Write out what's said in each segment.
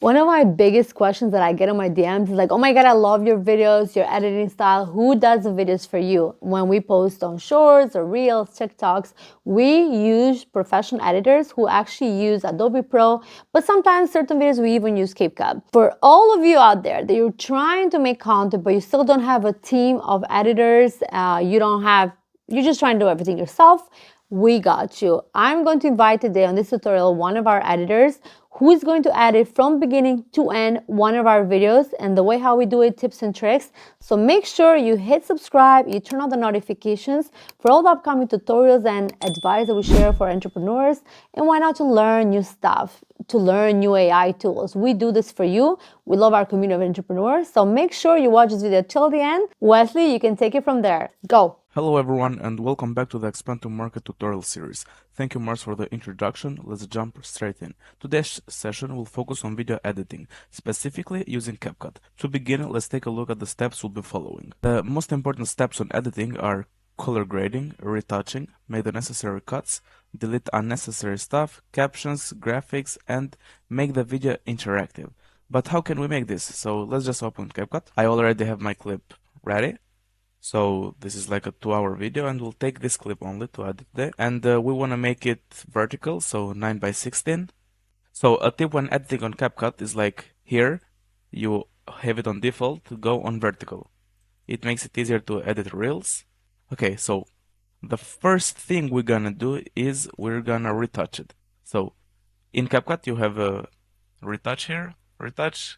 One of my biggest questions that I get on my DMs is like, oh my God, I love your videos, your editing style. Who does the videos for you? When we post on Shorts or Reels, TikToks, we use professional editors who actually use Adobe Pro, but sometimes certain videos we even use CapCut. For all of you out there that you're trying to make content, but you still don't have a team of editors, you're just trying to do everything yourself, we got you. I'm going to invite today on this tutorial one of our editors who is going to edit from beginning to end one of our videos, and the way how we do it, tips and tricks. So make sure you hit subscribe, you turn on the notifications for all the upcoming tutorials and advice that we share for entrepreneurs, and why not to learn new stuff, to learn new AI tools. We do this for you. We love our community of entrepreneurs. So make sure you watch this video till the end. Wesley, you can take it from there. Go. Hello everyone and welcome back to the Expand to Market tutorial series. Thank you Mars for the introduction. Let's jump straight in. Today's session will focus on video editing, specifically using CapCut. To begin, let's take a look at the steps we'll be following. The most important steps on editing are color grading, retouching, make the necessary cuts, delete unnecessary stuff, captions, graphics, and make the video interactive. But how can we make this? So let's just open CapCut. I already have my clip ready. So this is like a 2-hour video, and we'll take this clip only to edit it. And we want to make it vertical, so 9:16. So a tip when editing on CapCut is like here, you have it on default to go on vertical. It makes it easier to edit reels. Okay, so the first thing we're gonna do is we're gonna retouch it. So in CapCut you have a retouch here, retouch,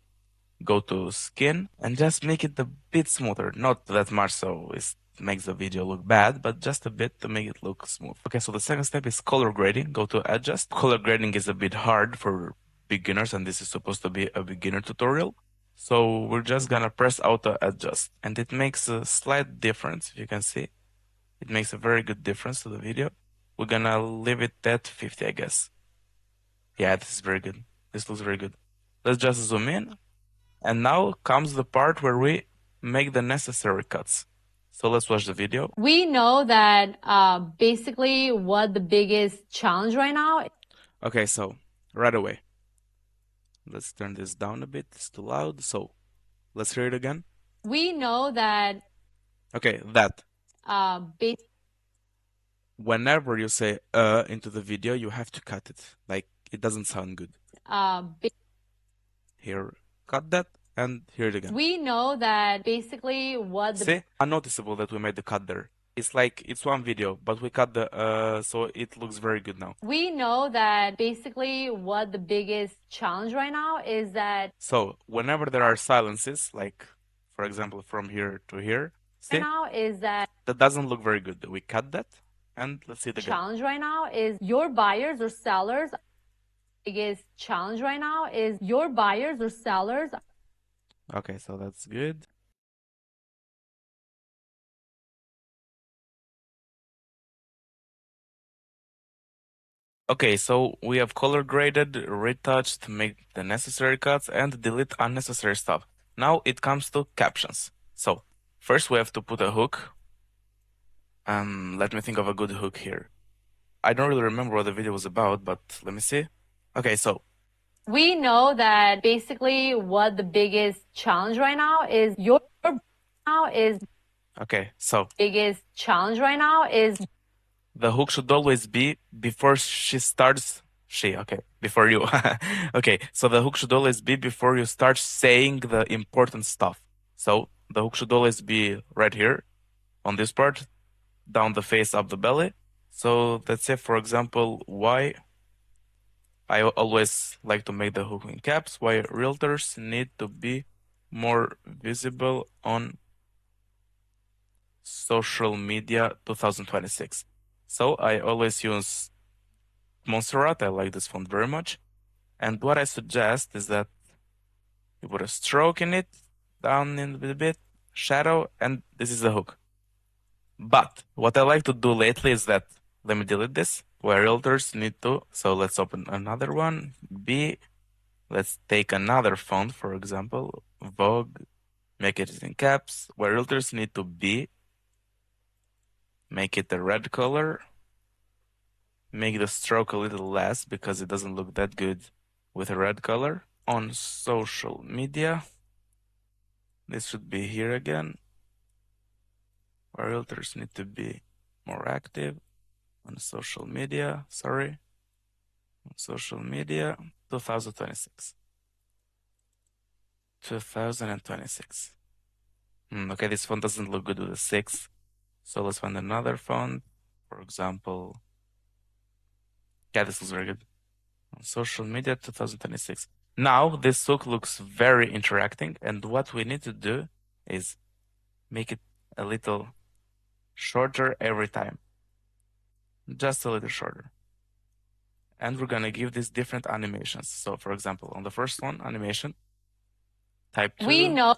go to skin and just make it a bit smoother, not that much so it makes the video look bad, but just a bit to make it look smooth. Okay, so the second step is color grading. Go to adjust. Color grading is a bit hard for beginners, and this is supposed to be a beginner tutorial, so we're just gonna press auto adjust, and it makes a slight difference. If you can see, it makes a very good difference to the video. We're gonna leave it at 50, I guess. Yeah, this is very good. This looks very good. Let's just zoom in. And now comes the part where we make the necessary cuts. So let's watch the video. We know that basically what the biggest challenge right now. Okay, so right away. Let's turn this down a bit. It's too loud. So let's hear it again. We know that. Okay, that. Whenever you say into the video, you have to cut it. Like, it doesn't sound good. Here, cut that, and hear it again. We know that basically what the. See? Unnoticeable that we made the cut there. It's like, it's one video, but we cut the, so it looks very good now. We know that basically what the biggest challenge right now is that. So, whenever there are silences, like, for example, from here to here, see? Now is that doesn't look very good. We cut that, and let's see it again. Challenge right now is your buyers or sellers. Biggest challenge right now is your buyers or sellers. Okay, so that's good. Okay, so we have color graded, retouched, make the necessary cuts, and delete unnecessary stuff. Now it comes to captions. So first we have to put a hook. Let me think of a good hook here. I don't really remember what the video was about, but let me see. Okay, so we know that basically what the biggest challenge right now is okay, so biggest challenge right now is the hook should always be before she starts. Before you. Okay, so the hook should always be before you start saying the important stuff. So the hook should always be right here on this part, down the face, up the belly. So let's say, for example, why I always like to make the hook in caps, why realtors need to be more visible on social media 2026. So I always use Montserrat. I like this font very much. And what I suggest is that you put a stroke in it, down in a bit, shadow, and this is the hook. But what I like to do lately is that, let me delete this, where realtors need to, so let's open another one, let's take another font, for example, Vogue, make it in caps, where realtors need to be, make it a red color, make the stroke a little less because it doesn't look that good with a red color. on social media. This should be here again, where realtors need to be more active on social media. Sorry, on social media, 2026. 2026. Okay, this font doesn't look good with a 6. So let's find another font. For example, yeah, this looks very good. On social media, 2026. Now this hook looks very interacting, and what we need to do is make it a little shorter every time. Just a little shorter. And we're gonna give these different animations. So for example, on the first one, animation, type 2. We know.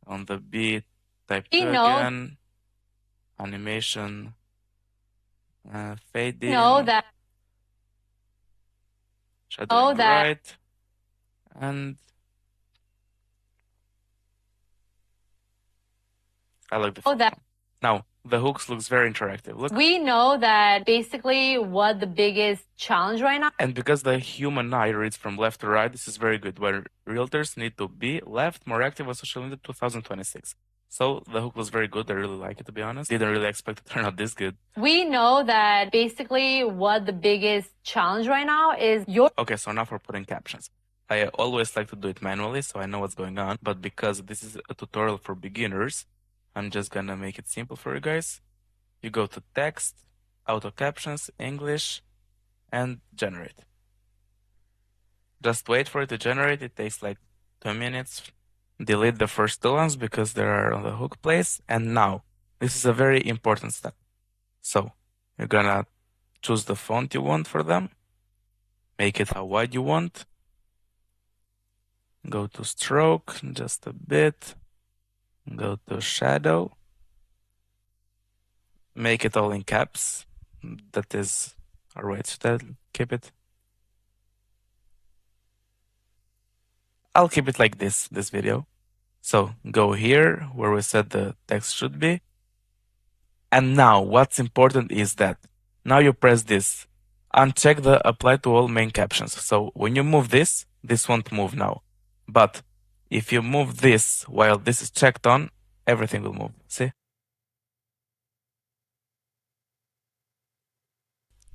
On the B, type We 2 know. again. Animation, fade in. Know that. Shadowing that. right. And I like the that. Now, the hooks looks very interactive. Look. We know that basically what the biggest challenge right now. And because the human eye reads from left to right, this is very good, where realtors need to be left, more active on social media 2026. So the hook was very good. I really like it, to be honest. Didn't really expect it to turn out this good. We know that basically what the biggest challenge right now is your. Okay, so now for putting captions. I always like to do it manually so I know what's going on, but because this is a tutorial for beginners, I'm just gonna make it simple for you guys. You go to text, auto captions, English, and generate. Just wait for it to generate. It takes like 2 minutes. Delete the first two ones because they are on the hook place. And now, this is a very important step. So, you're gonna choose the font you want for them. Make it how wide you want. Go to stroke, just a bit. Go to shadow. Make it all in caps. That is, alright, should I keep it? I'll keep it like this video. So go here where we said the text should be. And now what's important is that now you press this, uncheck the apply to all main captions. So when you move this won't move now. But if you move this while this is checked on, everything will move. See?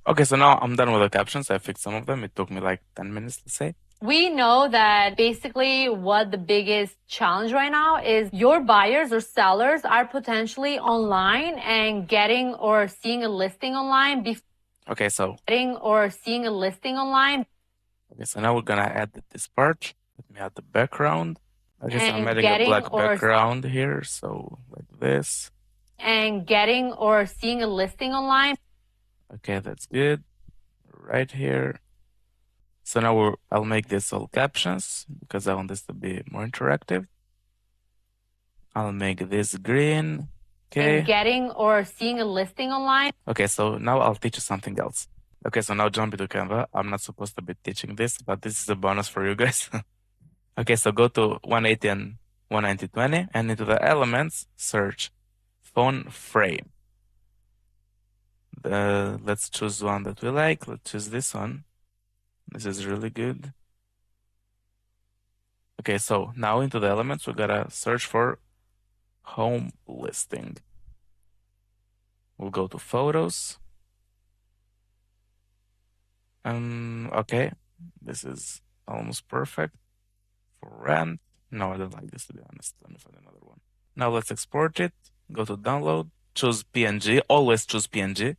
Okay, so now I'm done with the captions. I fixed some of them. It took me like 10 minutes, let's say. We know that basically what the biggest challenge right now is your buyers or sellers are potentially online and getting or seeing a listing online Okay, so getting or seeing a listing online. Okay, so now we're gonna add this part. Let me add the background. Okay, so I'm And adding a getting black or background here, so like this. and getting or seeing a listing online. Okay, that's good. Right here. So now I'll make this all captions because I want this to be more interactive. I'll make this green. Okay. And getting or seeing a listing online. Okay, so now I'll teach you something else. Okay, so now jump into Canva. I'm not supposed to be teaching this, but this is a bonus for you guys. Okay, so go to 180 and 190/20 and into the elements, search phone frame. Let's choose one that we like. Let's choose this one. This is really good. Okay, so now into the elements, we gotta search for home listing. We'll go to photos. Okay, this is almost perfect. For rent, no, I don't like this, to be honest. Let me find another one. Now let's export it. Go to download, choose PNG, always choose PNG.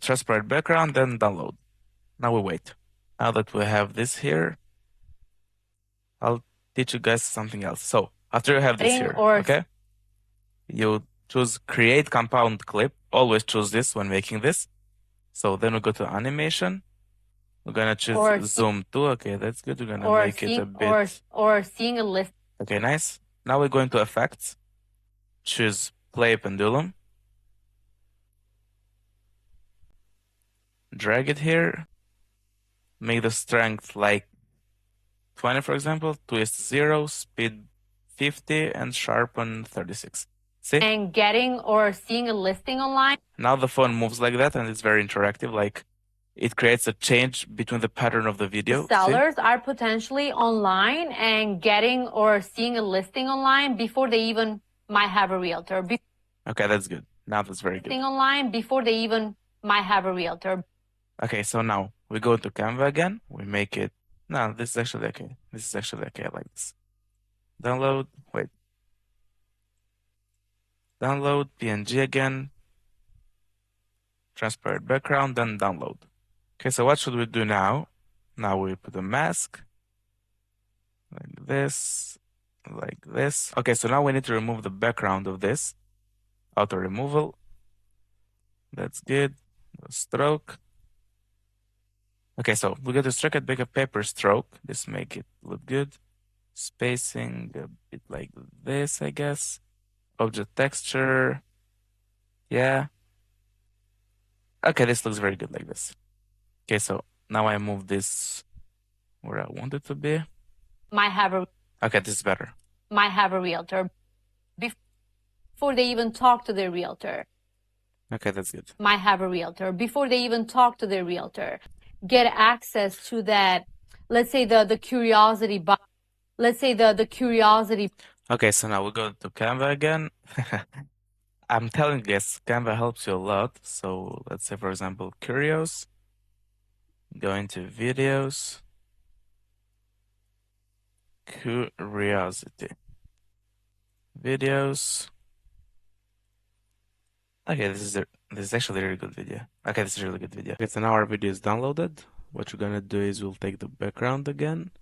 Transparent background, then download. Now we wait. Now that we have this here, I'll teach you guys something else. So after you have this here, okay, you choose create compound clip. Always choose this when making this. So then we go to animation. We're gonna choose zoom 2. Okay, that's good. We're gonna make it a bit. Or seeing a list. Okay, nice. Now we're going to effects. Choose play pendulum. Drag it here. Make the strength like 20, for example. Twist 0, speed 50, and sharpen 36. See? And getting or seeing a listing online. Now the phone moves like that, and it's very interactive. Like it creates a change between the pattern of the video. See? Sellers are potentially online and getting or seeing a listing online before they even might have a realtor. Okay, that's good. Now that's very good. Listing online before they even might have a realtor. Okay, so now we go to Canva again. We make it. No, this is actually okay. This is actually okay. I like this. Download. Wait. Download PNG again. Transparent background, then download. Okay, so what should we do now? Now we put a mask. Like this. Like this. Okay, so now we need to remove the background of this. Auto removal. That's good. Stroke. Okay, so we got to stroke it, make a paper stroke. This make it look good. Spacing a bit like this, I guess. Object texture. Yeah. Okay, this looks very good like this. Okay, so now I move this where I want it to be. Might have a Okay, this is better. might have a realtor before they even talk to their realtor. Okay, that's good. Might have a realtor before they even talk to their realtor. Get access to that. Let's say the curiosity. Let's say the curiosity. Okay, so now we go to Canva again. I'm telling you guys, Canva helps you a lot. So let's say, for example, curious. Go into videos. Curiosity. Videos. Okay, this is actually a really good video. Okay, this is a really good video. Okay, so now our video is downloaded. What you're gonna do is we'll take the background again,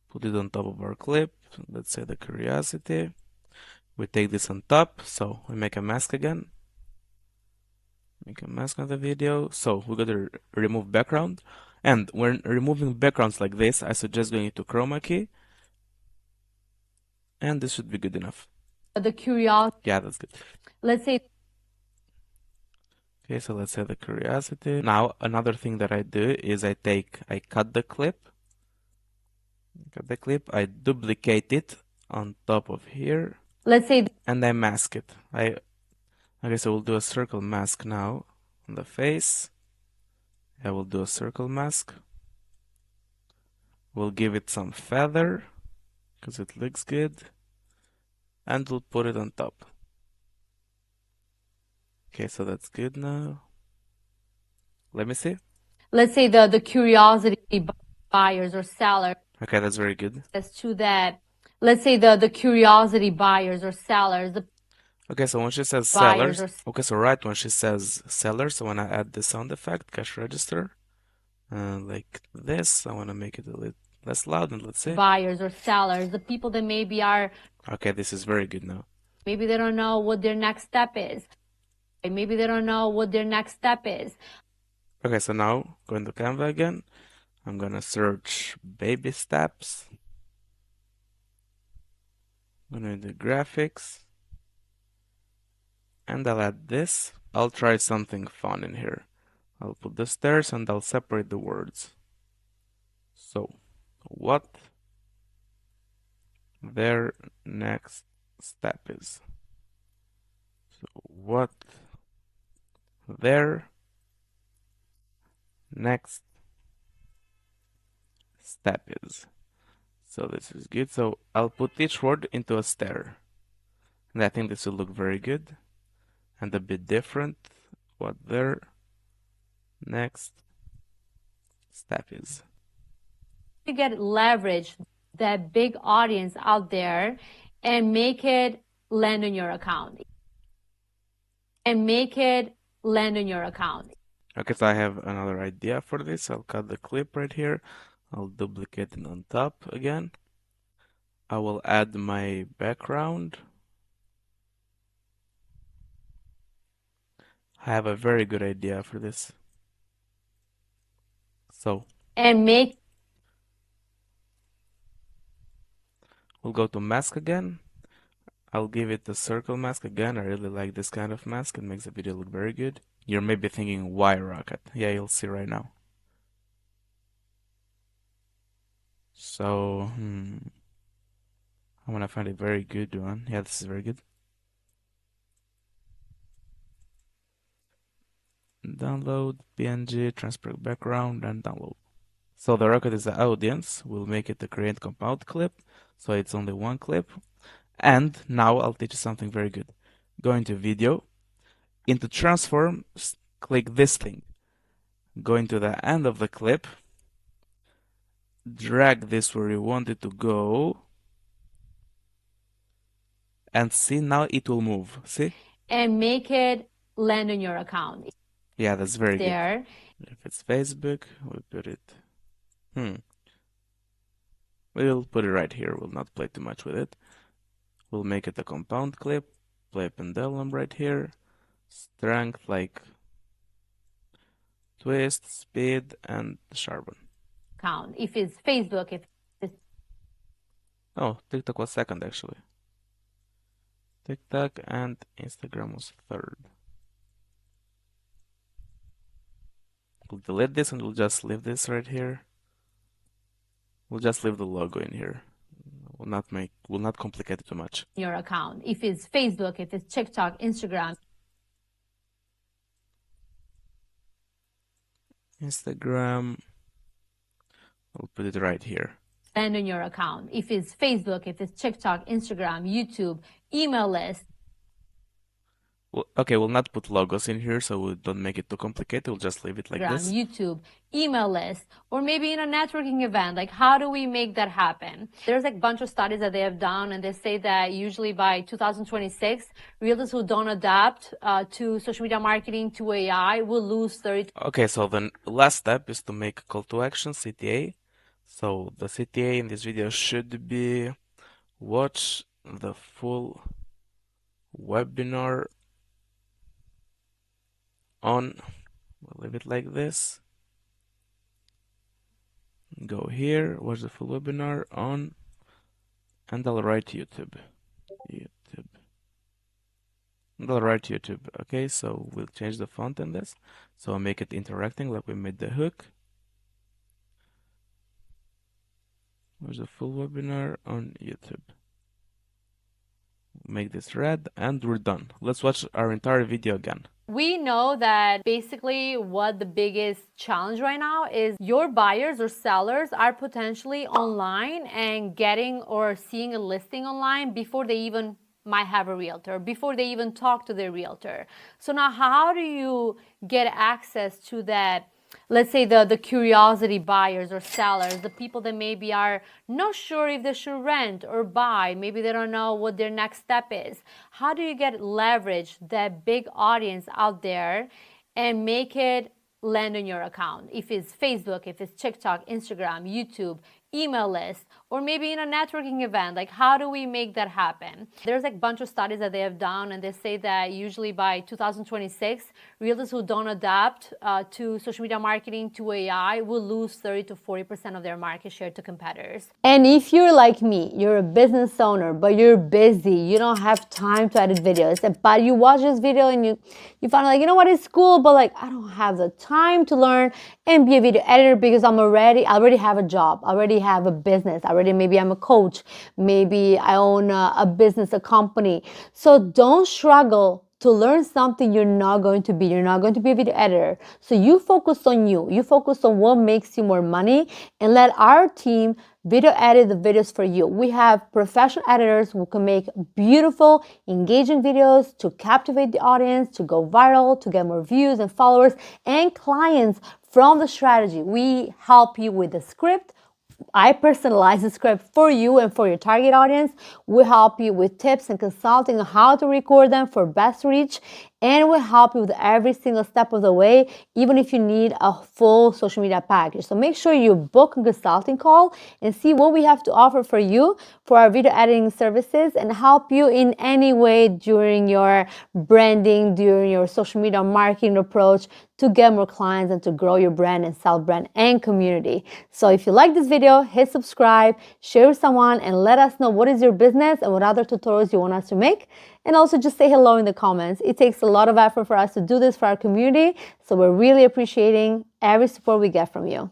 put it on top of our clip. Let's say the curiosity. We take this on top, so we make a mask again. Make a mask on the video. So we're gonna remove background. And when removing backgrounds like this, I suggest going into chroma key. And this should be good enough. The curiosity. Yeah, that's good. Let's say. Okay, so let's say the curiosity. Now, another thing that I do is I cut the clip. I duplicate it on top of here. Let's say. And I mask it. Okay, so we'll do a circle mask now on the face. I will do a circle mask. We'll give it some feather because it looks good. And we'll put it on top. Okay, so that's good now. Let me see. Let's say the curiosity buyers or sellers. Okay, that's very good. As to that. Let's say the curiosity buyers or sellers. Okay, so when she says Buyers sellers, okay, so right when she says sellers, I want to add the sound effect, cash register, like this. I want to make it a little less loud, and let's see. Buyers or sellers, the people that maybe are. Okay, this is very good now. Maybe they don't know what their next step is. Maybe they don't know what their next step is. Okay, so now going to Canva again. I'm gonna search baby steps. I'm gonna do graphics. And I'll add this. I'll try something fun in here. I'll put the stairs and I'll separate the words. So, what their next step is. So, what their next step is. So this is good. So I'll put each word into a stair. And I think this will look very good and a bit different. What their next step is. To get leverage that big audience out there and make it land on your account. And make it land on your account. Okay, so I have another idea for this. I'll cut the clip right here. I'll duplicate it on top again. I will add my background. I have a very good idea for this. So, and make. We'll go to mask again. I'll give it the circle mask again. I really like this kind of mask. It makes the video look very good. You're maybe thinking, why rocket? Yeah, you'll see right now. So, I want to find a very good one. Yeah, this is very good. download, PNG, transparent background, and download. So the record is the audience. We'll make it a create compound clip, so it's only one clip. And now I'll teach you something very good. Go into video, into transform, click this thing. Go into the end of the clip, drag this where you want it to go, and see, now it will move. See? And make it land on your account. Yeah, that's very There. good. If it's Facebook, we put it. We'll put it right here. We'll not play too much with it. We'll make it a compound clip. Play pendulum right here. Strength like twist, speed, and sharpen. Account. If it's Facebook, if it's Oh, TikTok was second actually. TikTok and Instagram was third. We'll delete this and we'll just leave this right here. We'll just leave the logo in here. We'll not complicate it too much. your account. If it's Facebook, if it's TikTok, Instagram. Instagram. We'll put it right here. Land on your account. If it's Facebook, if it's TikTok, Instagram, YouTube, email list. Okay, we'll not put logos in here, so we don't make it too complicated. We'll just leave it like this. YouTube, email list, or maybe in a networking event. Like, how do we make that happen? There's like a bunch of studies that they have done, and they say that usually by 2026, realtors who don't adapt to social media marketing, to AI, will lose 30. Okay, so the last step is to make a call to action, CTA. So the CTA in this video should be watch the full webinar on, we'll leave it like this. Go here, watch the full webinar on, and I'll write YouTube. And I'll write YouTube. Okay, so we'll change the font in this. So I'll make it interacting like we made the hook. Watch the full webinar on YouTube. Make this red, and we're done. Let's watch our entire video again. We know that basically what the biggest challenge right now is your buyers or sellers are potentially online and getting or seeing a listing online before they even might have a realtor, before they even talk to their realtor. So now how do you get access to that? Let's say the curiosity buyers or sellers, the people that maybe are not sure if they should rent or buy, maybe they don't know what their next step is. How do you get leverage that big audience out there and make it land on your account? If it's Facebook, if it's TikTok, Instagram, YouTube, email list, or maybe in a networking event. Like, how do we make that happen? There's like a bunch of studies that they have done, and they say that usually by 2026, realtors who don't adapt to social media marketing, to AI, will lose 30 to 40% of their market share to competitors. And if you're like me, you're a business owner, but you're busy, you don't have time to edit videos, but you watch this video and you find like, you know what, it's cool, but like, I don't have the time to learn and be a video editor because I already have a job, I already have a business, maybe I'm a coach, maybe I own a business, a company. So don't struggle to learn something you're not going to be. You're not going to be a video editor. So you focus on you. You focus on what makes you more money, and let our team video edit the videos for you. We have professional editors who can make beautiful, engaging videos to captivate the audience, to go viral, to get more views and followers and clients from the strategy. We help you with the script. I personalize the script for you and for your target audience. We help you with tips and consulting on how to record them for best reach. And we help you with every single step of the way, even if you need a full social media package. So make sure you book a consulting call and see what we have to offer for you for our video editing services, and help you in any way during your branding, during your social media marketing approach, to get more clients and to grow your brand and self-brand and community. So if you like this video, hit subscribe, share with someone, and let us know what is your business and what other tutorials you want us to make. And also just say hello in the comments. It takes a lot of effort for us to do this for our community, so we're really appreciating every support we get from you.